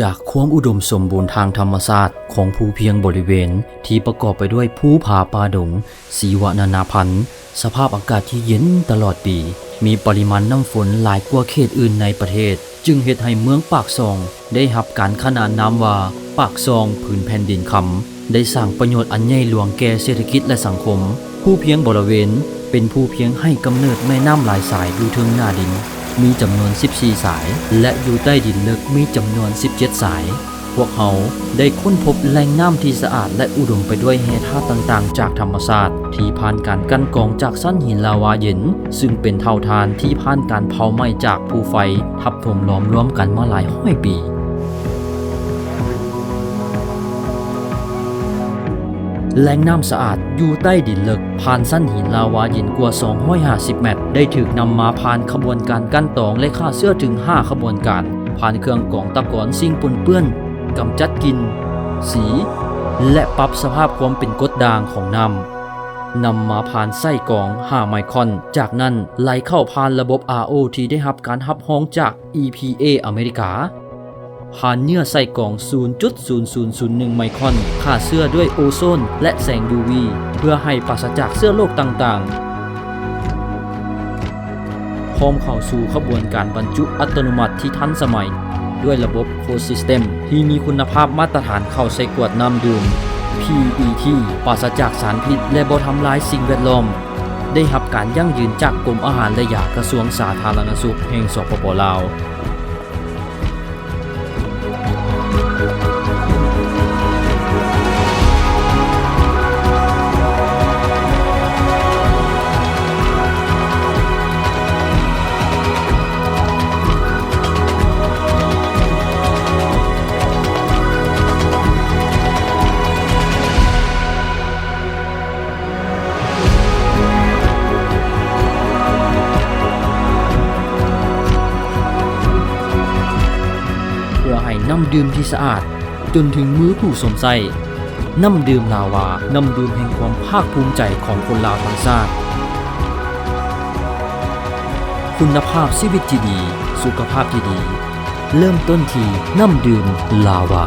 จากความอุดมสมบูรณ์ทางธรรมชาติของภูเพียงบริเวณที่ประกอบไปด้วยภูผาป่าดงสีวนานาพันธุ์สภาพอากาศที่เย็นตลอดปีมีปริมาณน้ำฝนหลายกว่าเขตอื่นในประเทศจึงเฮ็ดให้เมืองปากซองได้รับการขนานนามว่าปากซองผืนแผ่นดินคำได้สร้างประโยชน์อันใหญ่หลวงแก่เศรษฐกิจและสังคมภูเพียงบริเวณเป็นภูเพียงให้กำเนิดแม่น้ำหลายสายอยู่ถึงหน้าดินมีจำนวน14สายและอยู่ใต้ดินลึกมีจำนวน17สายพวกเขาได้ค้นพบแหล่งน้ำที่สะอาดและอุดมไปด้วยแร่ธาตุต่างๆจากธรรมชาติที่ผ่านการกั้นกรองจากชั้นหินลาวาเย็นซึ่งเป็นเท่าฐานที่ผ่านการเผาไหม้จากภูไฟทับถมล้อมรวมกันมาหลายร้อยปีแหล่งน้ำสะอาดอยู่ใต้ดินลึกผ่านชั้นหินลาวาเย็นกว่า250เมตรได้ถูกนำมาผ่านขบวนการกั้นตองและฆ่าเชื้อถึง5ขบวนการผ่านเครื่องกรองตะกอนสิ่งปนเปื้อนกำจัดกลิ่นสีและปรับสภาพความเป็นกรดด่างของน้ำนำมาผ่านไส้กรอง5ไมครอนจากนั้นไหลเข้าผ่านระบบ RO ที่ได้รับการรับรองจาก EPA อเมริกาผ่านเนื้อไส้กรอง 0.0001 ไมครอนฆ่าเชื้อด้วยโอโซนและแสง UV เพื่อให้ปราศจากเชื้อโรคต่างๆพร้อมเข้าสู่ขบวนการบรรจุอัตโนมัติที่ทันสมัยด้วยระบบ Closed System ที่มีคุณภาพมาตรฐานเข้าใส่ขวดน้ำดื่ม PET ปราศจากสารพิษและบ่ทำลายสิ่งแวดล้อมได้รับการยั่งยืนจากกรมอาหารและยากระทรวงสาธารณสุขแห่งสปป.ลาวน้ำดื่มที่สะอาดจนถึงมือผู้สวมใส่น้ำดื่มลาวาน้ำดื่มแห่งความภาคภูมิใจของคนลาวทั้งชาติคุณภาพชีวิตที่ดีสุขภาพที่ดีเริ่มต้นที่น้ำดื่มลาวา